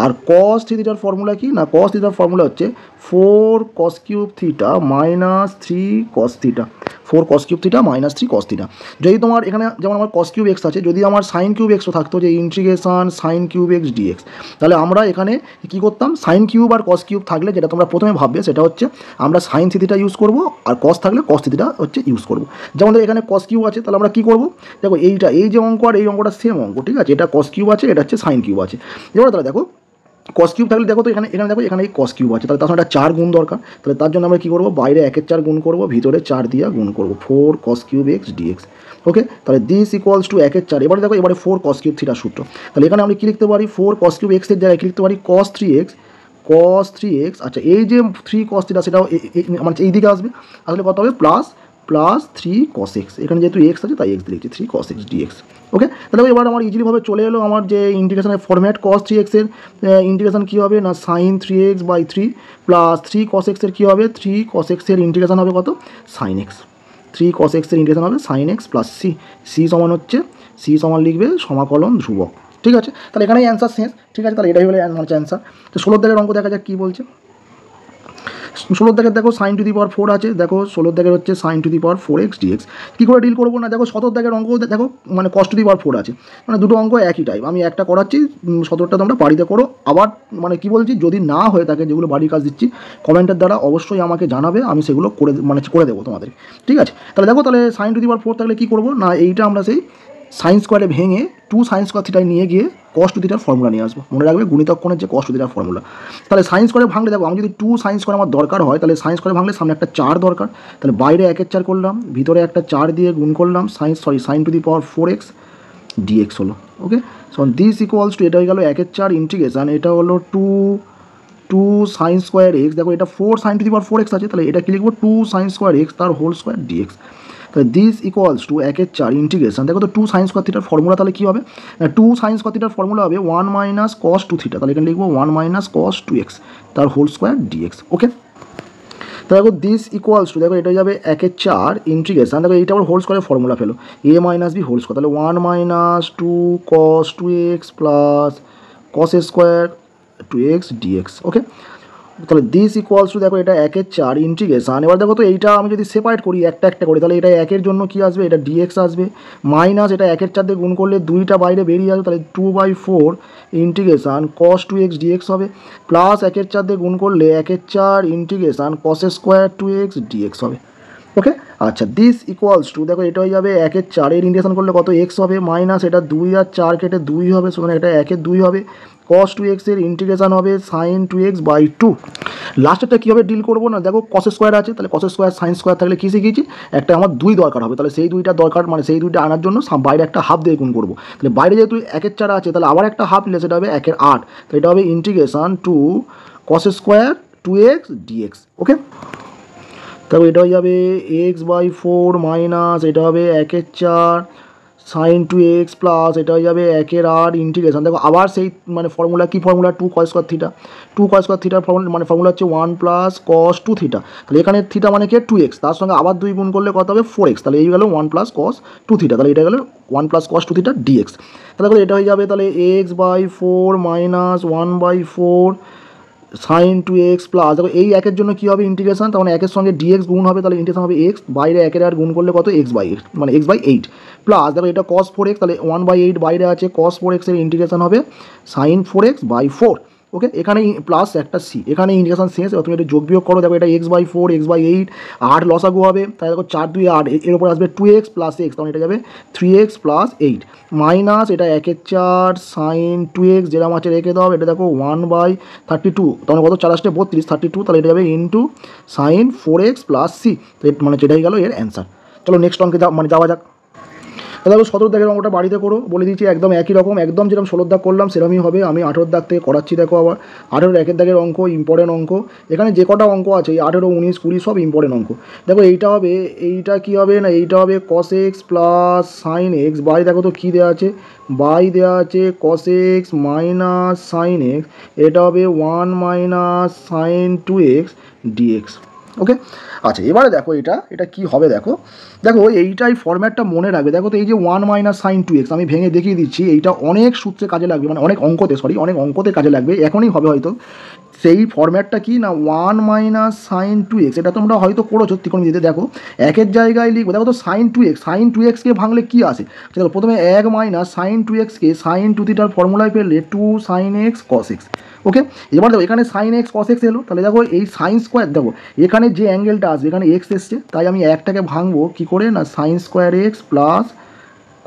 আর কস থিটার ফর্মুলা কি না, কস থিটার ফর্মুলা হচ্ছে 4 cos cube theta minus 3 cos theta, 4 cos cube theta minus 3 cos theta. যদি তোমার এখানে যেমন আমার কস কিউব এক্স আছে, যদি আমার সাইন কিউব এক্সও থাকতো যে integration sine cube x dx, তাহলে আমরা এখানে কী করতাম, সাইন কিউব আর কস কিউব থাকলে যেটা তোমরা প্রথমে ভাববে সেটা হচ্ছে আমরা সাইন থিটা ইউজ করব, আর কস থাকলে কস থিটা হচ্ছে ইউজ করব। যেমন এখানে কস কিউব আছে, তাহলে আমরা কী করব, দেখো এইটা এই যে অঙ্ক আর এই অঙ্কটা সেম অঙ্ক, ঠিক আছে। এটা কস কিউব আছে, এটা হচ্ছে সাইন কিউব আছে। এবার তাহলে দেখো কস কিউব থাকলে দেখো তো এখানে দেখো এখানে এই কস কিউব আছে, তাহলে তার সঙ্গে একটা 4 গুণ দরকার। তাহলে তার জন্য আমরা কী করবো, বাইরে 1-এর 4 গুণ করবো, ভিতরে 4 দিয়ে গুণ করবো, 4 cos cube x dx. Okay, তাহলে দিস ইকুয়ালস টু 1-এর 4। এবারে দেখো এবারে 4 কস কিউব থিটার সূত্র। তাহলে এখানে আমরা কী লিখতে পারি, 4 কস কিউব এক্সের জায়গায় কী লিখতে পারি, কস 3x। আচ্ছা এই যে 3 কস থিটা সেটাও মানে এই দিকে আসবে, আসলে কত হবে প্লাস 3 cos x। এখানে যেহেতু এক্স আছে তাই এক্স লিখছি, 3 cos x dx। ওকে, তাহলে এবার আমার ইজিলিভাবে চলে এলো আমার যে ইন্টিগ্রেশনের ফরম্যাট। cos 3x এর ইন্টিগ্রেশন কী হবে না, sign 3x/3 plus 3 cos x এর কী হবে, 3 cos x এর ইন্টিগ্রেশন হবে কত, সাইন x। 3 cos x এর ইন্টিগ্রেশন হবে সাইন x প্লাস সি সমান হচ্ছে, সি সমান লিখবে সমাকলন ধ্রুবক। ঠিক আছে, তাহলে এখানেই অ্যান্সার শেষ। ঠিক আছে, তাহলে এটাই হলো হচ্ছে অ্যান্সার। তো 16 দাগের অঙ্ক দেখা যাক কী বলছে। ষোলোর দাগের দেখো সাইন টু দি পাওয়ার 4 আছে, দেখো ষোলোর দাগের হচ্ছে sine to the power 4x dx। কী করে ডিল করবো না, দেখো 17 দাগের অঙ্ক দেখো মানে কস টু দি পাওয়ার 4 আছে, মানে দুটো অঙ্ক একই টাইপ। আমি একটা করাচ্ছি, 17টা তোমরা বাড়িতে করো। আবার মানে কি বলছি, যদি না হয়ে থাকে যেগুলো বাড়ির কাজ দিচ্ছি কমেন্টের দ্বারা অবশ্যই আমাকে জানাবে, আমি সেগুলো করে দেবো তোমাদের, ঠিক আছে। তাহলে দেখো, তাহলে সাইন টু দি পাওয়ার 4 থাকলে কী করবো না, এইটা আমরা সেই সাইন স্কোয়ারে ভেঙে 2 সাইন স্কোয়ার থিটায় নিয়ে গিয়ে কস টু থিটার ফর্মুলা নিয়ে আসবো। মনে রাখবে গুণিতক কোণের যে কস টু থিটার ফর্মুলা। তাহলে সাইন স্কোয়ারে ভাঙলে দেখো, আমি যদি 2 সাইন স্কোয়ার আমার দরকার হয়, তাহলে সাইন স্কোয়ারে ভাঙলে সামনে একটা 4 দরকার, তাহলে বাইরে 1/4 করলাম, ভিতরে একটা 4 দিয়ে গুণ করলাম, sine to the power 4x dx হলো। Okay, so this equals to, এটা হয়ে গেল 1/4 ইন্টিগ্রেশন, এটা হলো 2 সাইন স্কোয়ার এক্স, দেখো এটা 4 sign to the power 4x আছে, তাহলে এটা কি লিখবো 2 সাইন স্কোয়ার এক্স তার হোল স্কোয়ার dx। তাহলে দিস ইকুয়ালস টু 1/4 ইন্টিগ্রেশন, দেখো তো 2 সাইন স্কোয়ার থিটার ফর্মুলা তাহলে কী হবে, 2 সাইন স্কোয়ার থিটার ফর্মুলা হবে 1 মাইনাস কস 2 থিটা, তাহলে এখানে লিখবো 1 মাইনাস কস 2x তার হোল স্কোয়ার dx। ওকে, তো দেখো দিস ইকুয়ালস টু, দেখো এটা যাবে 1/4 ইন্টিগ্রেশন, দেখো এইটা আবার হোল স্কোয়ারের ফর্মুলা ফেলো, a minus b whole square, তাহলে 1 minus 2 cos 2x plus cos square 2x dx। Okay, তাহলে দিস ইকুয়ালস টু, দেখো এটা 1/4 ইন্টিগ্রেশন, এবার দেখো তো এইটা আমি যদি সেপারেট করি একটা একটা করে, তাহলে এটা 1-এর জন্য কী আসবে, এটা dx আসবে, মাইনাস এটা 1/4 দিয়ে গুণ করলে 2টা বাইরে বেরিয়ে আসবে, তাহলে 2/4 ইন্টিগ্রেশন cos 2x dx হবে, প্লাস 1/4 দিয়ে গুণ করলে 1/4 integration cos square 2x dx হবে। ওকে, আচ্ছা দিস ইকুয়ালস টু, দেখো এটা হয়ে যাবে 1/4 ইন্টিগ্রেশন করলে কত x হবে, মাইনাস এটা 2 আর 4 কেটে 2 হবে, সেখানে এটা 1/2 হবে, cos 2x এর ইন্টিগ্রেশন হবে sin 2x/2। লাস্টেরটা কীভাবে ডিল করবো না, দেখো cos স্কোয়ার আছে, তাহলে cos স্কোয়ার sin স্কোয়ার থাকলে কী শিখেছি, একটা আমার 2 দরকার হবে, তাহলে সেই 2টা দরকার, মানে সেই 2টা আনার জন্য বাইরে একটা হাফ দিয়ে গুণ করবো, তাহলে বাইরে যেহেতু 1/4 আছে, তাহলে আবার একটা হাফ নিলে সেটা হবে 1/8, তাহলে এটা হবে ইন্টিগ্রেশন টু cos square 2x dx। Okay, তবে এটা হয়ে যাবে x/4 মাইনাস এটা হবে 1/4 সাইন 2x প্লাস এটা হয়ে যাবে 1/8 ইন্টিগ্রেশন, দেখো আবার সেই মানে ফর্মুলা, কি formula, 2 cos square theta, 2 cos square থিটার ফর্মুলা মানে ফর্মুলা হচ্ছে 1 প্লাস cos 2 থিটা, তাহলে এখানে থিটা মানে কি 2x, তার সঙ্গে আবার 2 গুণ করলে কত হবে 4x, তাহলে এই গেল 1 প্লাস cos 2 থিটা, তাহলে এটা গেল 1 প্লাস cos 2 থিটা dx। তাহলে এটা হয়ে যাবে তাহলে x/4 minus 1/4 sign 2x plus, দেখো এই 1-এর জন্য কী হবে ইন্টিগ্রেশন, তখন 1-এর সঙ্গে dx গুণ হবে, তাহলে ইন্টিগ্রেশন হবে x, বাইরে 1/8 গুণ করলে কত x/8 মানে x/8 প্লাস, দেখো এটা cos 4x, তাহলে 1/8 বাইরে আছে, cos 4x এর ইন্টিগ্রেশন হবে সাইন 4x/4। ওকে, এখানে প্লাস একটা সি, এখানে ইন্টিগ্রেশন শেষ, তুমি এটা যোগ বিয়োগ করো, দেখো এটা x/4 x/8 8 লসাগু হবে, তাহলে দেখো 4 2 8, এর উপর আসবে 2x প্লাস x, তখন এটা যাবে 3x প্লাস 8 মাইনাস এটা 1/4 সাইন 2x যেরকম আছে রেখে দাও, এটা দেখো 1/32, তখন কত 4 আসছে 32 32, তাহলে এটা যাবে into sign 4x plus c, মানে যেটাই গেল এর অ্যান্সার। চলো নেক্সট অঙ্কে যাওয়া যাক। তাহলে 17 দাগের অঙ্কটা বাড়িতে করো, বলে দিচ্ছি একদম একই রকম, একদম যেরকম 16 দাগ করলাম সেরকমই হবে। আমি 18 দাগ থেকে করাচ্ছি, দেখো আবার 18 1 দাগের অঙ্ক, ইম্পর্টেন্ট অঙ্ক, এখানে যে কটা অঙ্ক আছে এই 18 19 20 সব ইম্পর্টেন্ট অঙ্ক। দেখো এইটা হবে, এইটা কী হবে না, এইটা হবে cos x plus sine x by, দেখো তো কী দেওয়া আছে, বাই দেওয়া আছে cos x minus sine x, এটা হবে 1 মাইনাস সাইন 2x dx। ওকে, আচ্ছা এবারে দেখো এটা কি হবে, দেখো এইটাই ফরম্যাটটা মনে রাখবে। দেখো তো এই যে 1 মাইনাস সাইন 2x আমি ভেঙে দেখিয়ে দিচ্ছি, এইটা অনেক সূত্রে কাজে লাগবে, মানে অনেক অঙ্কতে কাজে লাগবে, এখনই হবে হয়তো। সেই ফরম্যাটটা কি না, 1 মাইনাস সাইন 2x, এটা তোমরা হয়তো করেছো ত্রিকোণমিতিতে, দেখো 1-এর জায়গায় লিখবো, দেখো তো সাইন 2xকে ভাঙলে কী আসে, দেখো প্রথমে 1 মাইনাস সাইন 2xকে সাইন 2 থিটার ফর্মুলায় ফেললে 2 সাইন x cos x। ওকে, এবার দেখো এখানে সাইন x cos x এলো, তাহলে দেখো এই সাইন স্কোয়ার, দেখো এখানে যে অ্যাঙ্গেলটা আসবে এখানে x এসছে, তাই আমি একটাকে ভাঙবো কী করে না, sine square x plus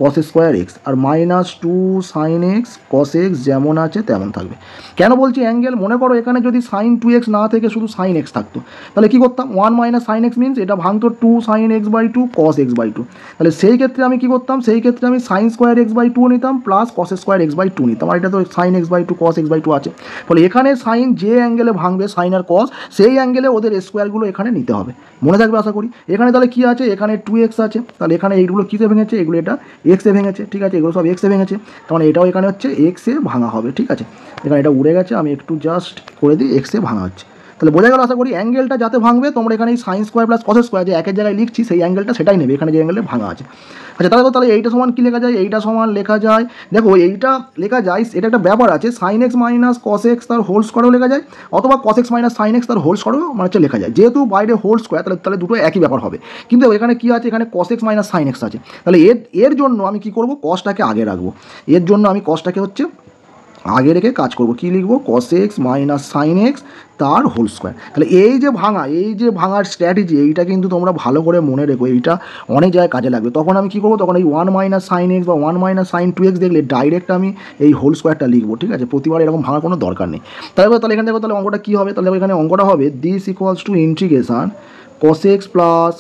cos square x আর minus 2 sine x cos x যেমন আছে তেমন থাকবে। কেন বলছি অ্যাঙ্গেল, মনে করো এখানে যদি সাইন 2x না থেকে শুধু সাইন x থাকতো, তাহলে কী করতাম, 1 মাইনাস সাইন x মিনস এটা ভাঙতো 2 সাইন x/2 cos x/2, তাহলে সেই ক্ষেত্রে আমি কী করতাম, সেই ক্ষেত্রে আমি সাইন স্কোয়ার x/2 নিতাম প্লাস cos স্কোয়ার x/2 নিতাম, আর এটা তো সাইন x/2 cos x/2 আছে, ফলে এখানে সাইন যে অ্যাঙ্গেলে ভাঙবে সাইন আর cos, সেই অ্যাঙ্গেলে ওদের স্কোয়ারগুলো এখানে নিতে হবে, মনে থাকবে আশা করি। এখানে তাহলে কী আছে, এখানে 2x আছে, তাহলে এখানে এইগুলো কীতে ভেঙেছে, এগুলো এটা x এ ভেঙেছে, ঠিক আছে, এগুলো সব x এ ভেঙেছে, তাহলে এটাও এখানে হচ্ছে x এ ভাঙা হবে, ঠিক আছে। এখানে এটা উড়ে গেছে, আমি একটু জাস্ট করে দিই, x এ ভাঙা হচ্ছে, তাহলে বোঝা গেল আশা করি। অ্যাঙ্গেলটা যাতে ভাঙবে তোমরা এখানে sine square plus cos square যে একের জায়গায় লিখছি সেই অ্যাঙ্গেলটা সেটাই নেবে, এখানে যে অ্যাঙ্গেলটা ভাঙা আছে। আচ্ছা তাহলে এইটা সমান কী লেখা যায়, এইটা সমান লেখা যায়, দেখো এইটা লেখা যায়, এটা একটা ব্যাপার আছে, sine x minus cos x তার হোল স্কোয়ারও লেখা যায়, অথবা cos x minus sine x তার হোল স্কোয়ারও মানে হচ্ছে লেখা যায়। যেহেতু বাইরে হোল স্কোয়ার তাহলে দুটো একই ব্যাপার হবে, কিন্তু এখানে কী আছে, এখানে কস এক্স মাইনাস সাইন এক্স আছে। তাহলে এর জন্য আমি কী করবো, কসটাকে আগে রাখবো, এর জন্য আমি কসটাকে হচ্ছে আগে রেখে কাজ করবো। কী লিখবো, কস এক্স মাইনাস সাইন এক্স তার হোল স্কোয়ার। তাহলে এই যে ভাঙার স্ট্র্যাটেজি, এইটা কিন্তু তোমরা ভালো করে মনে রেখো, এইটা অনেক জায়গায় কাজে লাগবে। তখন আমি কী করবো, তখন এই 1 মাইনাস সাইন এক্স বা 1 মাইনাস সাইন 2x দেখলে ডাইরেক্ট আমি এই হোল স্কোয়ারটা লিখবো, ঠিক আছে, প্রতিবার এরকম ভাঙার কোনো দরকার নেই। তাহলে এখানে দেখো, তাহলে অঙ্কটা কী হবে, তাহলে এখানে অঙ্কটা হবে this equals to integration cos x plus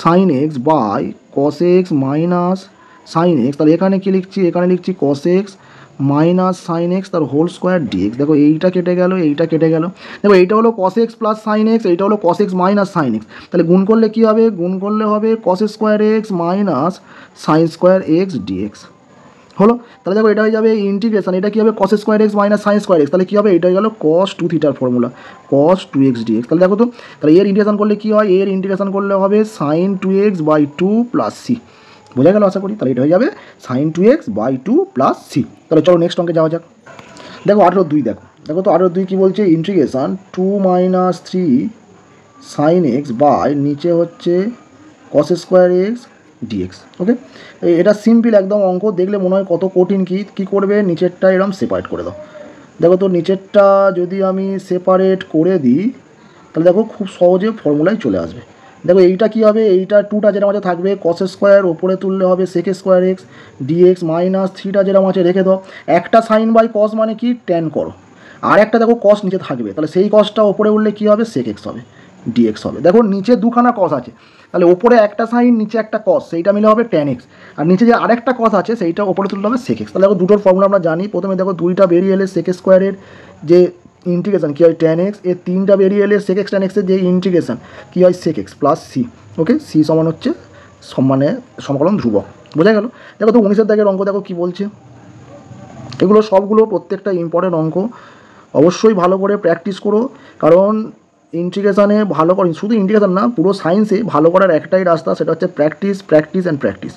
sine x by cos x minus sine x. তাহলে এখানে কী লিখছি, এখানে লিখছি cos x minus sine x তার হোল স্কোয়ার ডিএক্স। দেখো এইটা কেটে গেল, এইটা কেটে গেল, দেখো এইটা হলো cos x plus sine x, এইটা হলো cos x minus sine x. তাহলে গুণ করলে কী হবে, গুণ করলে হবে cos square x minus sine square x dx হলো। তাহলে দেখো এটা হয়ে যাবে ইন্টিগ্রেশন, এটা কী হবে, cos square x minus sine square x, তাহলে কী হবে, এটা হয়ে গেল কস 2 থিটার ফর্মুলা, কস 2x ডিএক্স। তাহলে দেখো তো, তাহলে এর ইন্টিগ্রেশন করলে কী হয়, এর ইন্টিগ্রেশন করলে হবে sign 2x by 2 plus C. বোঝা গেল আশা করি। তাহলে এটা হয়ে যাবে sign 2x by 2 plus C. তাহলে চলো নেক্সট অঙ্কে যাওয়া যাক। দেখো 18(2) দেখো তো 18(2) কী বলছে, integration 2 minus 3 sine x by নিচে হচ্ছে cos square x dx. Okay, এটা সিম্পল একদম অঙ্ক, দেখলে মনে হয় কত কঠিন। কী করবে, নিচেরটা এরকম সেপারেট করে দাও। দেখো তো নিচেরটা যদি আমি সেপারেট করে দিই তাহলে দেখো খুব সহজে ফর্মুলায় চলে আসবে। দেখো এইটা কী হবে, এইটা 2টা যেটা মাঝে থাকবে কস স্কোয়ার, ওপরে তুললে হবে sec square x dx minus 3টা যেটা মাঝে রেখে দাও। একটা সাইন বাই কস মানে কি, ট্যান করো, আর একটা দেখো কস নিচে থাকবে, তাহলে সেই কসটা ওপরে উঠলে কী হবে, সেক এক্স হবে ডিএক্স হবে। দেখো নিচে দুখানা কস আছে, তাহলে ওপরে একটা সাইন নিচে একটা কস, সেইটা মিলে হবে ট্যান এক্স, আর নিচে যে আরেকটা কস আছে সেইটা ওপরে তুললে হবে সেক এক্স। তাহলে দেখো দুটোর ফর্মুলা আমরা জানি, প্রথমে দেখো 2টা বেরিয়ে এলে সেক স্কোয়ারের যে ইন্টিগ্রেশন কী হয় ট্যান এক্স, এর 3টা বেরিয়ে এলে সেক এক্স ট্যান এক্সের যে ইন্টিগ্রেশন কী হয় সেক এক্স প্লাস সি। ওকে, সি সমান হচ্ছে মানে সমাকলন ধ্রুবক। বোঝা গেল। দেখো তো 19 দাগের অঙ্ক দেখো কী বলছে, এগুলো সবগুলো প্রত্যেকটা ইম্পর্টেন্ট অঙ্ক, অবশ্যই ভালো করে প্র্যাকটিস করো, কারণ ইন্টিগ্রেশানে ভালো করে, শুধু ইন্টিগ্রেশান না পুরো সায়েন্সে ভালো করার একটাই রাস্তা, সেটা হচ্ছে প্র্যাকটিস প্র্যাকটিস অ্যান্ড প্র্যাকটিস।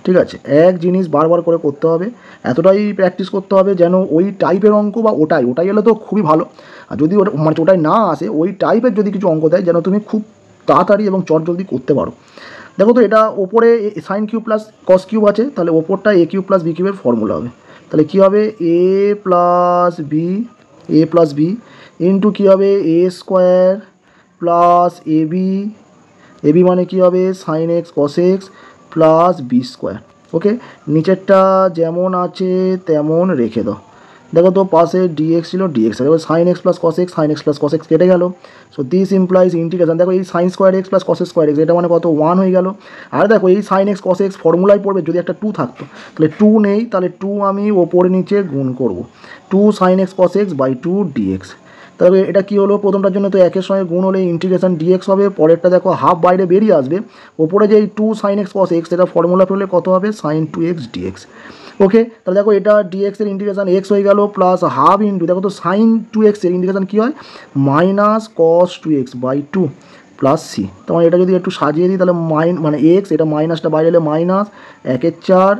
ঠিক আছে, এক জিনিস বারবার করে করতে হবে, এতটাই প্র্যাকটিস করতে হবে যেন ওই টাইপের অঙ্ক বা ওটাই এলে তো খুবই ভালো, আর যদি মানে ওটাই না আসে ওই টাইপের যদি কিছু অঙ্ক দেয় যেন তুমি খুব তাড়াতাড়ি এবং চটজলদি করতে পারো। দেখো তো এটা ওপরে sine cube plus cos cube আছে, তাহলে ওপরটা এ কিউব প্লাস বি কিউবের ফর্মুলা হবে। তাহলে কী হবে, এ প্লাস বি ইন্টু কী হবে, এ স্কোয়ার প্লাস এবি মানে কী হবে, sign x cos x plus b square. ওকে, নিচেরটা যেমন আছে তেমন রেখে দাও। দেখো তো পাশে ডিএক্স ছিল, ডিএক্স এবার sine x plus cos x কেটে গেল। সো দিস ইমপ্লাইজ ইন্টিগ্রেশন, দেখো এই sine square x plus cos square x এটা মানে কত, 1 হয়ে গেল। আর দেখো এই সাইন এক্স কস এক্স ফর্মুলায় পড়বে যদি একটা 2 থাকতো, তাহলে 2 নেই, তাহলে 2 আমি ওপরে নিচে গুণ করব, 2 sine x cos x by 2 dx. তবে এটা কী হলো, প্রথমটার জন্য তো একের সঙ্গে গুণ হলে ইন্টিগ্রেশন ডিএক্স হবে, পরেরটা দেখো হাফ বাইরে বেরিয়ে আসবে, ওপরে যে এই 2 সাইন এক্স কস এক্স এটা ফর্মুলা পেলে কত হবে, সাইন 2x ডিএক্স। ওকে, তাহলে দেখো এটা ডিএক্স এর ইন্টিগ্রেশন এক্স হয়ে গেল প্লাস হাফ ইন্টু, দেখো তো সাইন 2x এর ইন্টিগ্রেশন কী হয়, minus cos 2x by 2 plus c. তোমার এটা যদি একটু সাজিয়ে দিই তাহলে মানে এক্স, এটা মাইনাসটা বাইরে এলে minus 1/4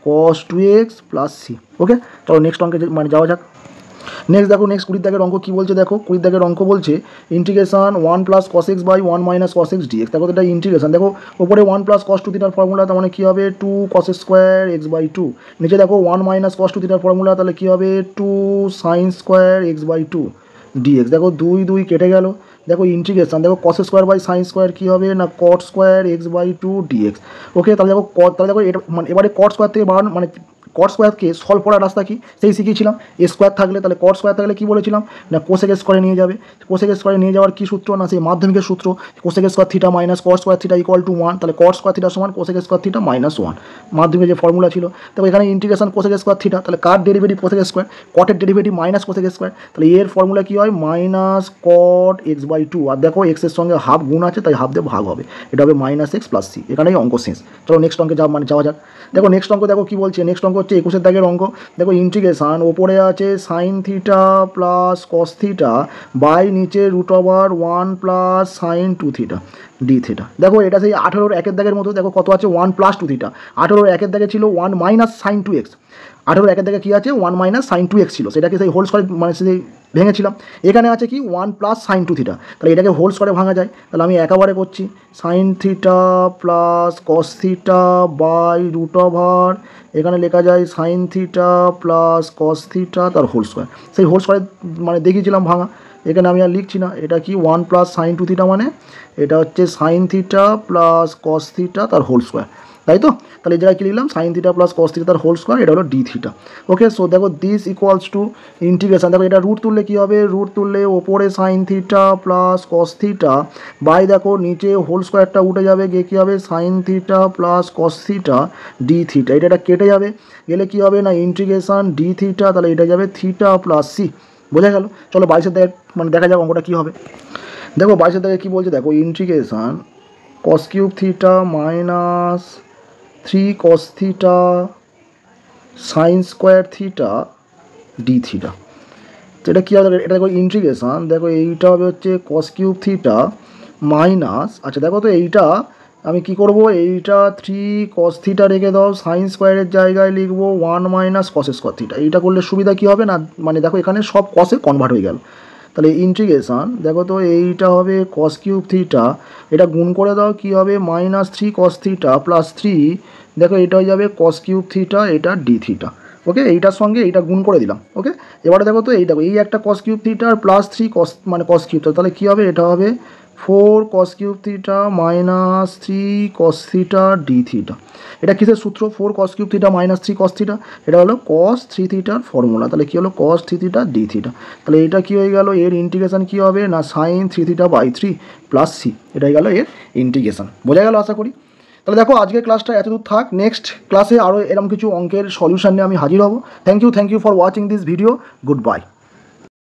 cos 2x plus C. Okay, চলো নেক্সট অঙ্কে মানে যাওয়া যাক। নেক্সট দেখো, নেক্সট 20 দাগের অঙ্ক কী বলছে, দেখো 20 দাগের অঙ্ক বলছে integration 1 plus cos x by 1 minus cos x dx. দেখো এটা ইন্টিগ্রেশন, দেখো ওপরে 1 প্লাস কস 2 থিটার ফর্মুলা, তার মানে কী হবে 2 কস স্কোয়ার এক্স বাই 2, নিচে দেখো 1 মাইনাস কস 2 থিটার ফর্মুলা, তাহলে কী হবে 2 sine square x by 2 dx. দেখো 2 কেটে গেল, দেখো ইন্টিগ্রেশন, দেখো cos square by sine square কী হবে না, cot square x by 2 dx. Okay, তাহলে দেখো এটা মানে এবারে কট স্কোয়ার থেকে বাড়ানো মানে কট স্কোয়ারকে সলভ করার রাস্তা কি সেই শিখিয়েছিলাম, এ স্কোয়ার থাকলে তাহলে কট স্কোয়ার থাকলে কী বলেছিলাম না, কোসেক স্কোয়ারে নিয়ে যাবে, কোসেক স্কোয়ারে নিয়ে যাওয়ার কী সূত্র না, সেই মাধ্যমিকের সূত্র, cosec square theta minus cot square theta equal to 1, তাহলে কট স্কোয়ার থিটা সমান কোসেক স্কোয়ার থিটা মাইনাস 1, মাধ্যমিকের যে ফর্মুলা ছিল। তবে এখানে ইন্টিগ্রেশন কোসেক স্কোয়ার থিটা, তাহলে কার ডেরিভেটিভ কোসেক স্কোয়ার, কটের ডেরিভেটিভ মাইনাস কোসেক স্কোয়ার, তাহলে এর ফর্মুলা কী হয় মাইনাস কট এক্স বাই 2, আর দেখো এক্সের সঙ্গে হাফ গুণ আছে তাই হাফ দিয়ে ভাগ হবে, এটা হবে মাইনাস এক্স প্লাস সি। এখানেই অঙ্ক শেষ। চলো নেক্সট অঙ্কে যাওয়া যাক। দেখো নেক্সট অঙ্ক দেখো কী বলছে, নেক্সট অঙ্ক হচ্ছে 21 দাগের অঙ্ক। দেখো ইন্টিগ্রেশন ওপরে আছে sine theta plus cos theta by নিচে √1 plus sine 2 theta d theta. দেখো এটা সেই 18 একের দাগের মতো। দেখো কত আছে 1 প্লাস 2 থিটা। 18 একের দাগে ছিল 1 মাইনাস সাইন 2x। 18 একের দাগে কী আছে 1 মাইনাস সাইন 2x ছিল, সেটাকে সেই হোল স্কোয়ারে মানে সেই ভেঙেছিলাম। এখানে আছে কি 1 প্লাস সাইন 2 থিটা, তাহলে এটাকে হোল স্কোয়ারে ভাঙা যায়। তাহলে আমি একেবারে করছি sine theta plus cos theta by √, এখানে লেখা যায় sine theta plus cos theta তার হোল স্কোয়ার। সেই হোল স্কোয়ারে মানে দেখিয়েছিলাম ভাঙা, এখানে আমি আর লিখছি না। এটা কি 1 প্লাস সাইন 2 থিটা, মানে এটা হচ্ছে sine theta plus cos theta তার হোল স্কোয়ার, তাই তো? তাহলে এই জায়গায় কী লিখলাম sine theta plus cos theta তার হোল স্কোয়ার, এটা হলো ডি থিটা। ওকে, সো দেখো দিস ইকুয়ালস টু ইন্টিগ্রেশন। দেখো এটা রুট তুললে কী হবে, রুট তুললে ওপরে sine theta plus cos theta by দেখো নিচে হোল স্কোয়ারটা উঠে যাবে, গিয়ে কী হবে sine theta plus cos theta d theta. এটা কেটে যাবে, গেলে কী হবে না ইন্টিগ্রেশন ডি থিটা, তাহলে এটা যাবে থিটা প্লাস সি। বোঝা গেল? চলো 22 দাগে মানে দেখা যাক অঙ্কটা কী হবে। দেখো 22 দাগে কী বলছে, দেখো integration cos cube theta minus 3 cos theta sine square theta d theta. তো এটা কী হবে, এটা দেখো ইন্টিগ্রেশন, দেখো এইটা হবে হচ্ছে কস কিউব থিটা মাইনাস, আচ্ছা দেখো তো এইটা আমি কি করব, এইটা 3 cos থিটা রেখে দাও, সাইন স্কোয়ারের জায়গায় লিখবো 1 মাইনাস কস স্কোয়ার থিটা। এইটা করলে সুবিধা কী হবে না, মানে দেখো এখানে সব কসে কনভার্ট হয়ে গেল। তাহলে ইন্টিগ্রেশন দেখো তো এইটা হবে কস কিউব থিটা, এটা গুণ করে দাও কী হবে মাইনাস 3 cos থিটা প্লাস 3, দেখো এটা হয়ে যাবে কস কিউব থিটা, এটা ডি থিটা। ওকে, এইটার সঙ্গে এইটা গুণ করে দিলাম। ওকে, এবারে দেখো তো এই দেখো এই একটা কস কিউব থিটা আর প্লাস 3 cos মানে কস কিউব, তাহলে কী হবে, এটা হবে 4 cos cube theta minus 3 cos theta d theta. এটা কিসের সূত্র, 4 cos cube theta minus 3 cos theta, এটা হলো cos 3 থিটার ফর্মুলা। তাহলে কী হলো cos 3 থিটা ডি থিটা। তাহলে এটা কী হয়ে গেল, এর ইন্টিগ্রেশন কী হবে না sine 3 theta by 3 plus c, এটাই গেল এর ইন্টিগ্রেশন। বোঝা গেল আশা করি। তাহলে দেখো আজকের ক্লাসটা এতদূর থাক, নেক্সট ক্লাসে আরও এরকম কিছু অঙ্কের সলিউশন নিয়ে আমি হাজির হব। Thank you for watching this video, good by.